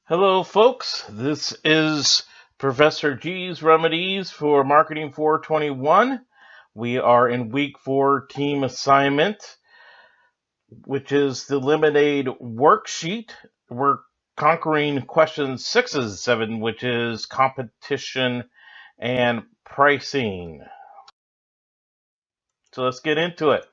Hello, folks. This is Professor G's Remedies for Marketing 421. We are in week 4 team assignment, which is the Lemonade worksheet. We're conquering question 6 and 7, which is competition and pricing. So let's get into it.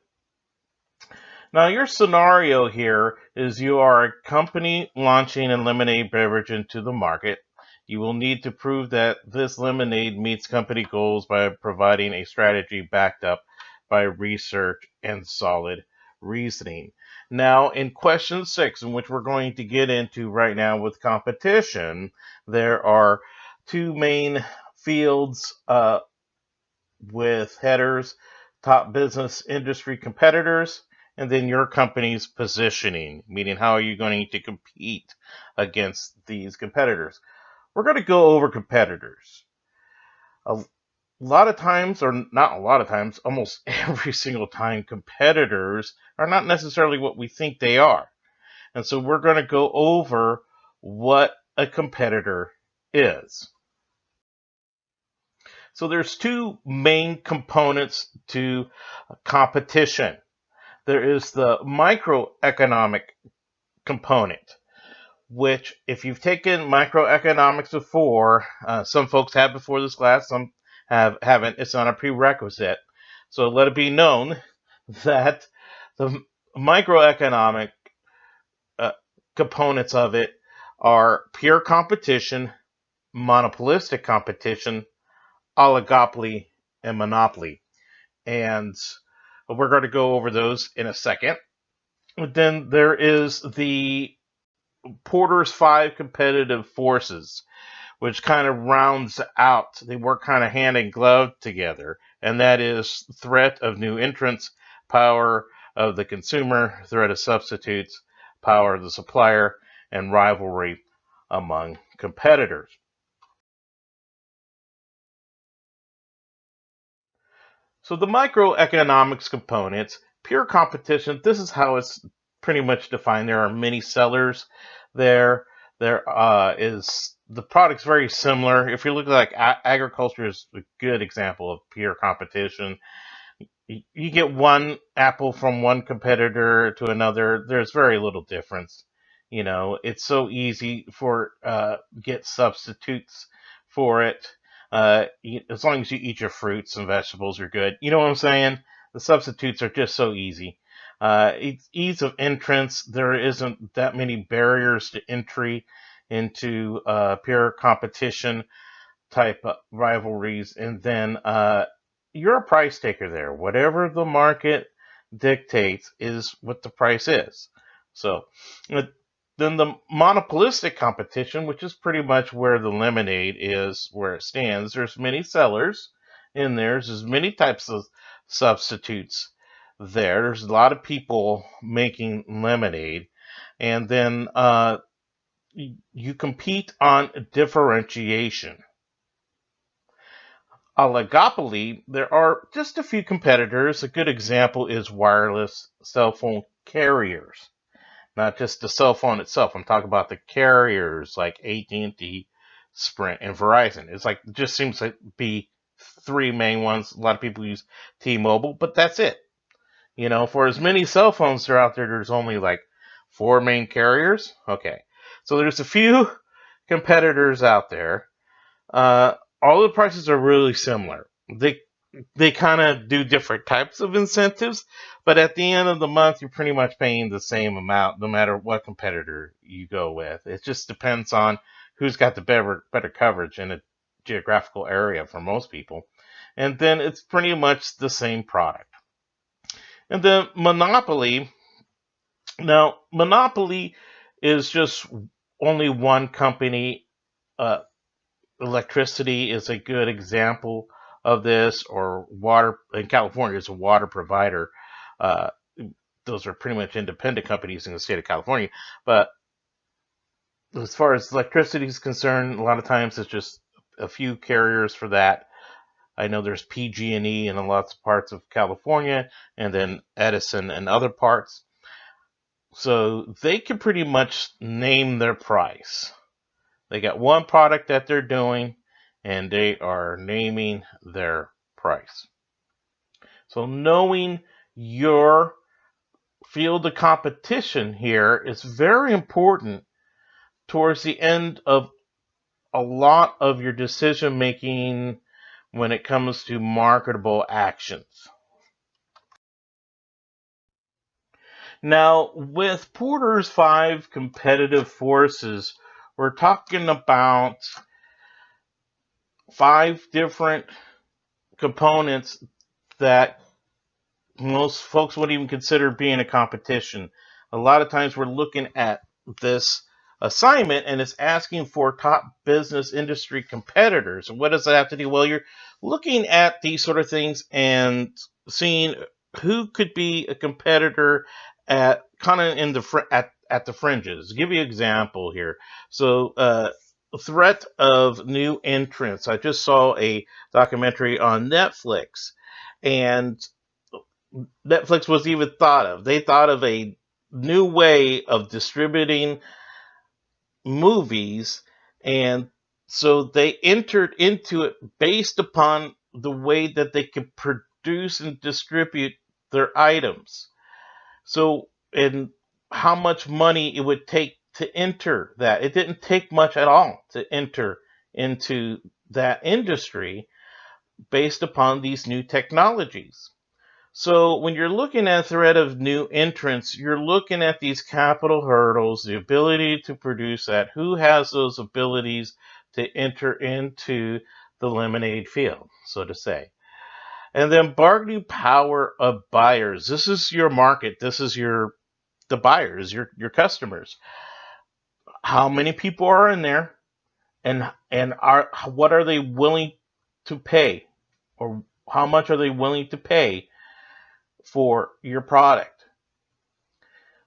Now, your scenario here is you are a company launching a lemonade beverage into the market. You will need to prove that this lemonade meets company goals by providing a strategy backed up by research and solid reasoning. Now, in question 6, in which we're going to get into right now with competition, there are two main fields with headers: top business industry competitors, and then your company's positioning, meaning how are you going to compete against these competitors. We're going to go over competitors. A lot of times, or not a lot of times, almost every single time, competitors are not necessarily what we think they are. And so we're going to go over what a competitor is. So there's two main components to competition. There is the microeconomic component, which, if you've taken microeconomics before, some folks have before this class, some haven't. It's not a prerequisite. So let it be known that the microeconomic components of it are pure competition, monopolistic competition, oligopoly, and monopoly. And we're going to go over those in a second. Then there is the Porter's 5 competitive forces, which kind of rounds out, they work kind of hand in glove together, and that is threat of new entrants, power of the consumer, threat of substitutes, power of the supplier, and rivalry among competitors. So the microeconomics components, pure competition, this is how it's pretty much defined. There are many sellers there. There is the product's very similar. If you look like agriculture is a good example of pure competition. You get one apple from one competitor to another. There's very little difference. It's so easy for get substitutes for it. As long as you eat your fruits and vegetables, you're good. You know what I'm saying? The substitutes are just so easy. It's ease of entrance. There isn't that many barriers to entry into pure competition type rivalries. And then you're a price taker there. Whatever the market dictates is what the price is. So then the monopolistic competition, which is pretty much where the lemonade is, where it stands. There's many sellers in there. There's many types of substitutes there. There's a lot of people making lemonade. And then you compete on differentiation. Oligopoly, there are just a few competitors. A good example is wireless cell phone carriers. Not just the cell phone itself. I'm talking about the carriers like AT&T, Sprint, and Verizon. It just seems to be three main ones. A lot of people use T-Mobile, but that's it. For as many cell phones that are out there, there's only like 4 main carriers. Okay, so there's a few competitors out there. All the prices are really similar. They kind of do different types of incentives, but at the end of the month, you're pretty much paying the same amount, no matter what competitor you go with. It just depends on who's got the better coverage in a geographical area for most people, and then it's pretty much the same product. And then monopoly. Now, monopoly is just only one company. Electricity is a good example of this, or water in California is a water provider. Uh, those are pretty much independent companies in the state of California. But as far as electricity is concerned, a lot of times it's just a few carriers for that. I know there's PG&E in lots of parts of California, and then Edison and other parts. So they can pretty much name their price. They got one product that they're doing, and they are naming their price. So knowing your field of competition here is very important towards the end of a lot of your decision making when it comes to marketable actions. Now, with Porter's 5 competitive forces, we're talking about 5 different components that most folks wouldn't even consider being a competition. A lot of times we're looking at this assignment and it's asking for top business industry competitors. And what does that have to do? Well, you're looking at these sort of things and seeing who could be a competitor at kind of in the at the fringes. I'll give you an example here. So, threat of new entrants. I just saw a documentary on Netflix, and Netflix was even thought of. They thought of a new way of distributing movies, and so they entered into it based upon the way that they could produce and distribute their items. So, and how much money it would take to enter that. It didn't take much at all to enter into that industry based upon these new technologies. So when you're looking at threat of new entrants, you're looking at these capital hurdles, the ability to produce that, who has those abilities to enter into the lemonade field, so to say. And then bargaining power of buyers. This is your market. This is the buyers, your customers. How many people are in there, and are what are they willing to pay, or how much are they willing to pay for your product?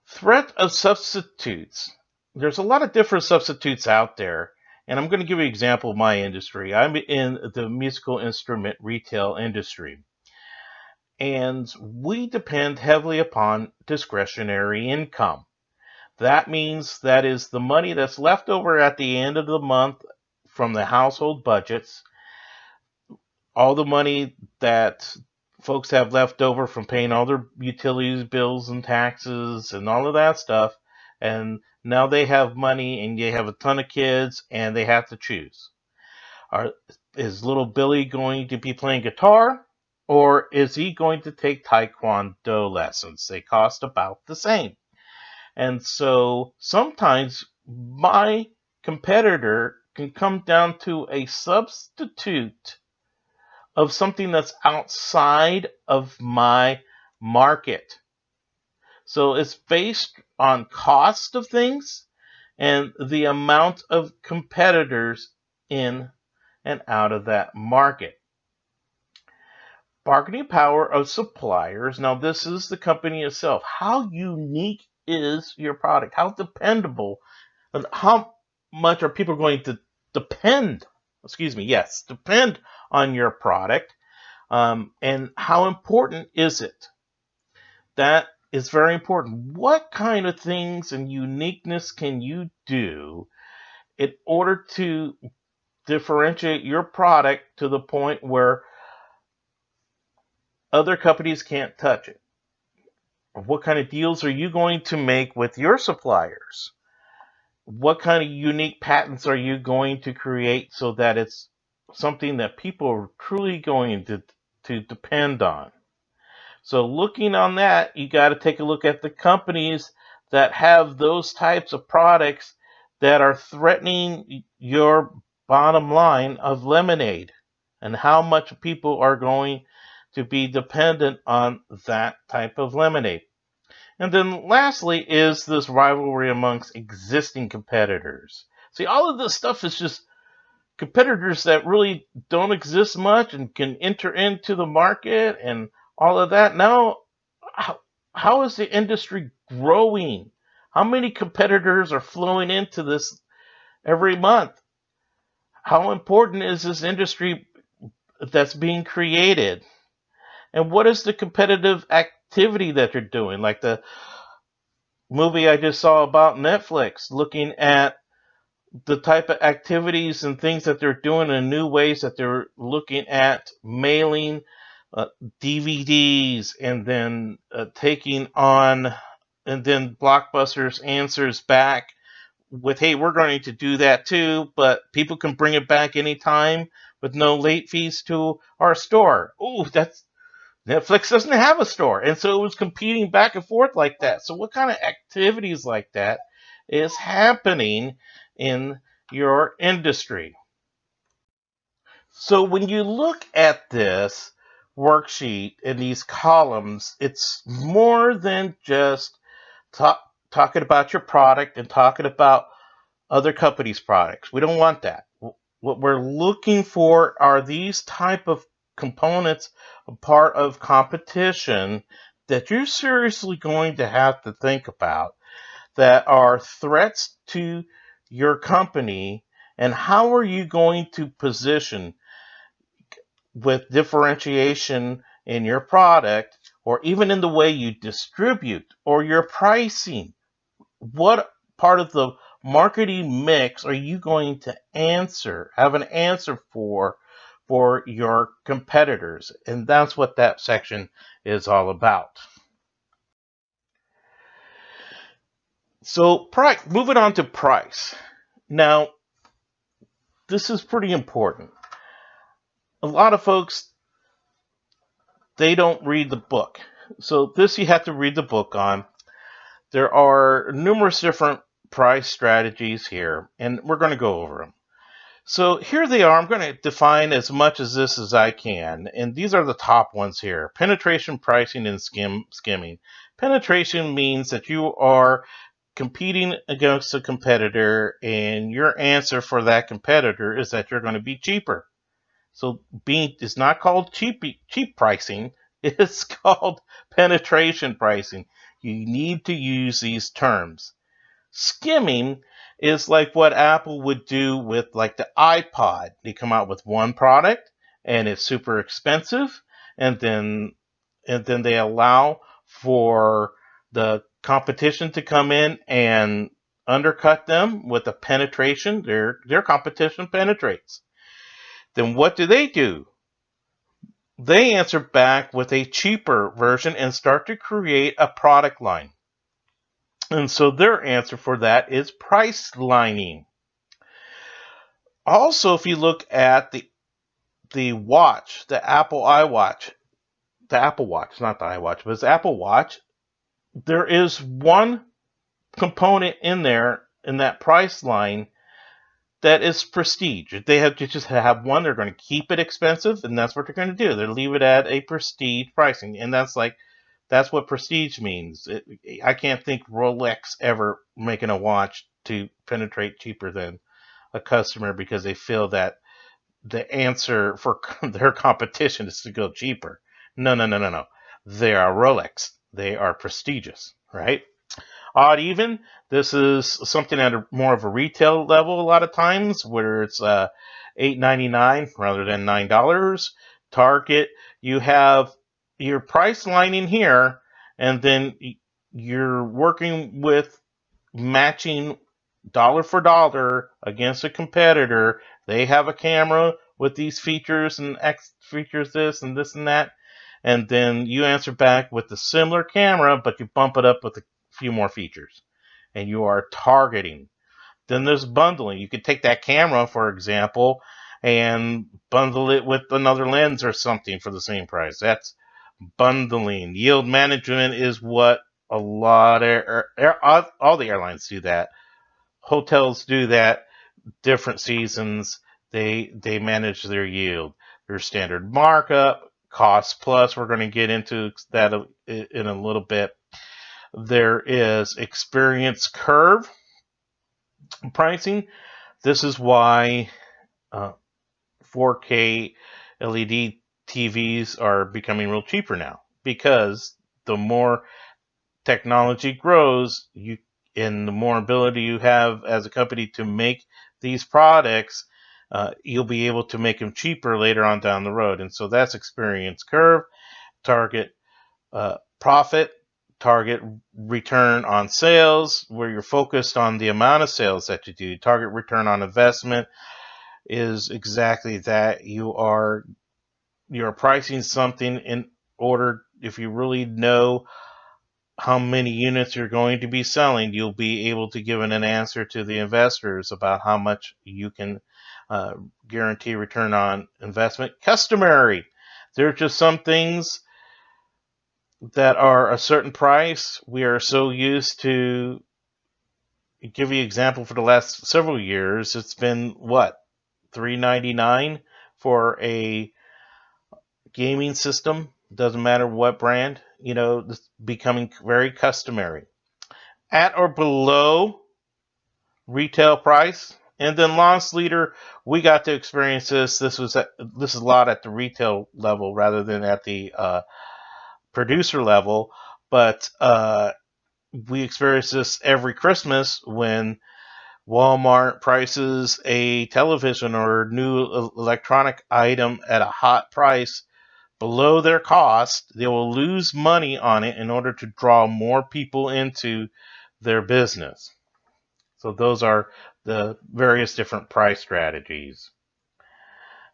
Threat of substitutes. There's a lot of different substitutes out there, and I'm going to give you an example of my industry. I'm in the musical instrument retail industry, and we depend heavily upon discretionary income. That means that is the money that's left over at the end of the month from the household budgets, all the money that folks have left over from paying all their utilities bills and taxes and all of that stuff. And now they have money and they have a ton of kids and they have to choose. Are, is little Billy going to be playing guitar, or is he going to take Taekwondo lessons? They cost about the same. And so sometimes my competitor can come down to a substitute of something that's outside of my market. So it's based on cost of things and the amount of competitors in and out of that market. Bargaining power of suppliers. Now, this is the company itself. How unique is your product? How dependable? And how much are people going to depend? Depend on your product. And how important is it? That is very important. What kind of things and uniqueness can you do in order to differentiate your product to the point where other companies can't touch it? What kind of deals are you going to make with your suppliers? What kind of unique patents are you going to create so that it's something that people are truly going to depend on? So looking on that, you got to take a look at the companies that have those types of products that are threatening your bottom line of lemonade, and how much people are going to be dependent on that type of lemonade. And then lastly is this rivalry amongst existing competitors. See, all of this stuff is just competitors that really don't exist much and can enter into the market and all of that. Now, how is the industry growing? How many competitors are flowing into this every month? How important is this industry that's being created? And what is the competitive activity that you're doing? Like the movie I just saw about Netflix, looking at the type of activities and things that they're doing and new ways that they're looking at mailing uh, DVDs and then taking on, and then Blockbuster's answers back with, hey, we're going to do that too, but people can bring it back anytime with no late fees to our store. Ooh, that's Netflix doesn't have a store. And so it was competing back and forth like that. So what kind of activities like that is happening in your industry? So when you look at this worksheet in these columns, it's more than just talk, talking about your product and talking about other companies' products. We don't want that. What we're looking for are these type of components, a part of competition that you're seriously going to have to think about, that are threats to your company, and how are you going to position with differentiation in your product, or even in the way you distribute or your pricing. What part of the marketing mix are you going to have an answer for your competitors? And that's what that section is all about. So moving on to price. Now, this is pretty important. A lot of folks, they don't read the book. So this you have to read the book on. There are numerous different price strategies here, and we're going to go over them. So here they are. I'm going to define as much of this as I can, and these are the top ones here. Penetration, pricing, and skimming. Penetration means that you are competing against a competitor, and your answer for that competitor is that you're going to be cheaper. So it's not called cheap pricing. It's called penetration pricing. You need to use these terms. Skimming is like what Apple would do with like the iPod. They come out with one product and it's super expensive, and then they allow for the competition to come in and undercut them with a penetration. Their competition penetrates. Then what do? They answer back with a cheaper version and start to create a product line. And so their answer for that is price lining. Also, if you look at the watch, the Apple Watch, not the iWatch, but it's the Apple Watch, there is one component in there in that price line that is prestige. If they have to just have one, they're going to keep it expensive, and that's what they're going to do. They'll leave it at a prestige pricing, and that's what prestige means. I can't think Rolex ever making a watch to penetrate cheaper than a customer because they feel that the answer for their competition is to go cheaper. No, no, no, no, no. They are Rolex. They are prestigious, right? Odd even, this is something at more of a retail level a lot of times, where it's $8.99 rather than $9. Target, you have your price line in here, and then you're working with matching dollar for dollar against a competitor. They have a camera with these features and X features, this and this and that, and then you answer back with the similar camera, but you bump it up with a few more features, and you are targeting. Then there's bundling. You could take that camera, for example, and bundle it with another lens or something for the same price. That's bundling. Yield management is what a lot of all the airlines do that. Hotels do that. Different seasons, they manage their yield. Their standard markup, cost plus. We're going to get into that in a little bit. There is experience curve pricing. This is why 4K LED TVs are becoming real cheaper now, because the more technology grows, and the more ability you have as a company to make these products, you'll be able to make them cheaper later on down the road. And so that's experience curve. Target profit. target return on sales, where you're focused on the amount of sales that you do. Target return on investment is exactly that. You're pricing something in order, if you really know how many units you're going to be selling, you'll be able to give an answer to the investors about how much you can uh, guarantee return on investment. Customary. There are just some things that are a certain price. We are so used to, give you an example, for the last several years, it's been what, $3.99 for a gaming system. Doesn't matter what brand. It's becoming very customary. At or below retail price. And then loss leader, we got to experience this. This is a lot at the retail level rather than at the producer level. But we experience this every Christmas when Walmart prices a television or new electronic item at a hot price below their cost. They will lose money on it in order to draw more people into their business. So those are the various different price strategies.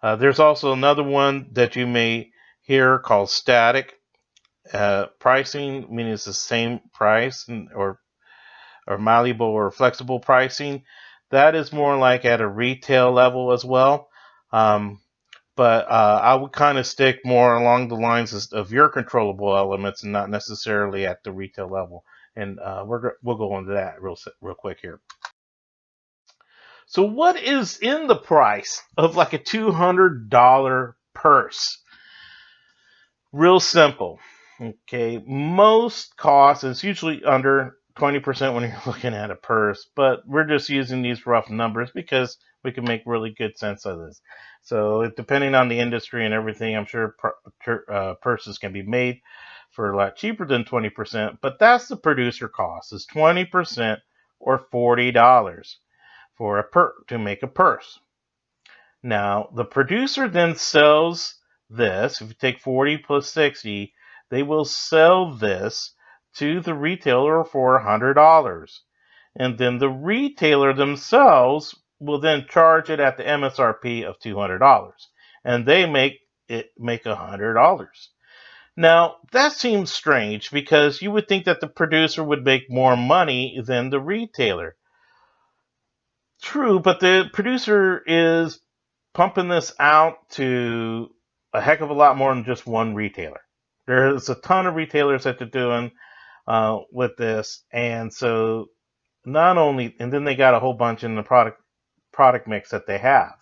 There's also another one that you may hear called static pricing, meaning it's the same price, or malleable or flexible pricing. That is more like at a retail level as well. But I would kind of stick more along the lines of your controllable elements and not necessarily at the retail level. And we'll go into that real quick here. So what is in the price of like a $200 purse? Real simple. Okay, most costs, it's usually under 20% when you're looking at a purse, but we're just using these rough numbers because we can make really good sense of this. So depending on the industry and everything, I'm sure purses can be made for a lot cheaper than 20%, but that's the producer cost, is 20% or $40 for to make a purse. Now, the producer then sells this. If you take 40 plus 60, they will sell this to the retailer for $100. And then the retailer themselves will then charge it at the MSRP of $200. And they make $100. Now, that seems strange because you would think that the producer would make more money than the retailer. True, but the producer is pumping this out to a heck of a lot more than just one retailer. There's a ton of retailers that they're doing with this, and so not only, and then they got a whole bunch in the product mix that they have.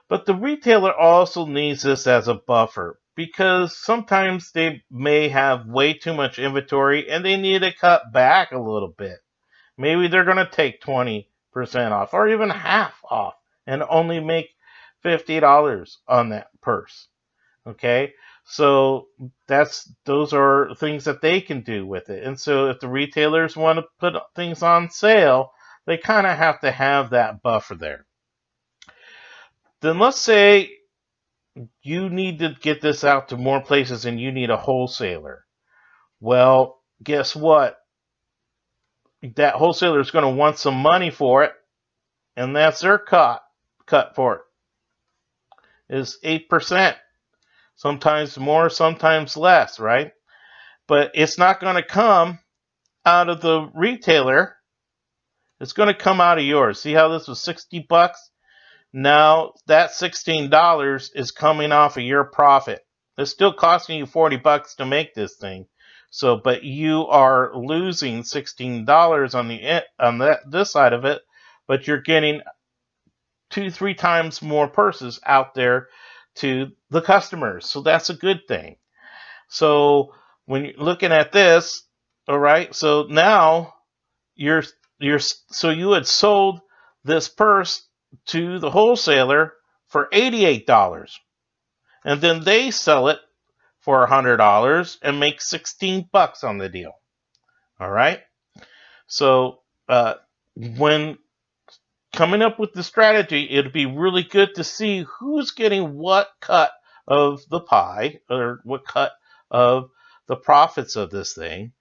But the retailer also needs this as a buffer because sometimes they may have way too much inventory and they need to cut back a little bit. Maybe they're going to take 20% off or even half off and only make $50 on that purse. Okay, so those are things that they can do with it. And so if the retailers want to put things on sale, they kind of have to have that buffer there. Then let's say you need to get this out to more places and you need a wholesaler. Well, guess what? That wholesaler is going to want some money for it, and that's their cut for it is 8%. Sometimes more, sometimes less, right? But it's not going to come out of the retailer. It's going to come out of yours. See how this was $60? Now that $16 is coming off of your profit. It's still costing you $40 to make this thing. So, but you are losing $16 on this side of it, but you're getting 2-3 times more purses out there to the customers. So that's a good thing. So when you're looking at this, all right, so now you had sold this purse to the wholesaler for $88, and then they sell it for $100 and make $16 on the deal. All right, so when coming up with the strategy, it'd be really good to see who's getting what cut of the pie or what cut of the profits of this thing.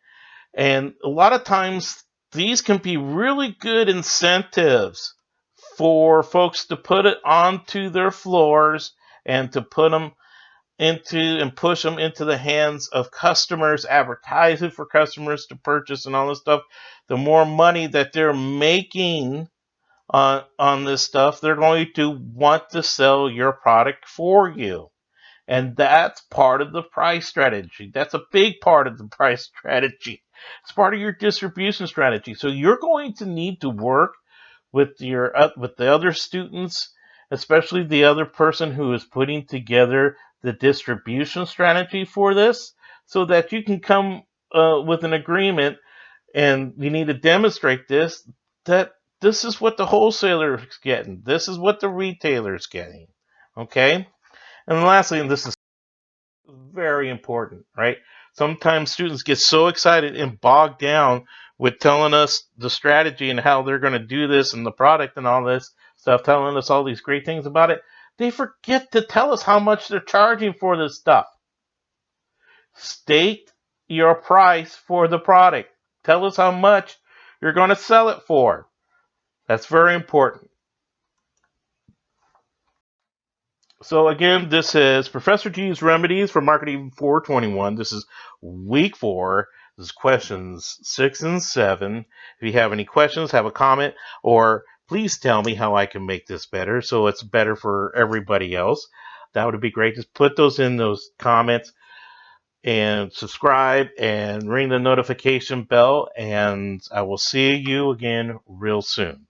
And a lot of times these can be really good incentives for folks to put it onto their floors and to put them into and push them into the hands of customers, advertise it for customers to purchase and all this stuff. The more money that they're making on this stuff, they're going to want to sell your product for you. And that's part of the price strategy. That's a big part of the price strategy. It's part of your distribution strategy. So you're going to need to work with with the other students, especially the other person who is putting together the distribution strategy for this, so that you can come with an agreement. And you need to demonstrate this, that this is what the wholesaler is getting, this is what the retailer is getting. Okay. And lastly, and this is very important, right? Sometimes students get so excited and bogged down with telling us the strategy and how they're going to do this and the product and all this stuff, telling us all these great things about it. They forget to tell us how much they're charging for this stuff. State your price for the product. Tell us how much you're going to sell it for. That's very important. So again, this is Professor G's Remedies for Marketing 421. This is week 4. This is questions 6 and 7. If you have any questions, have a comment, or please tell me how I can make this better so it's better for everybody else. That would be great. Just put those in those comments and subscribe and ring the notification bell, and I will see you again real soon.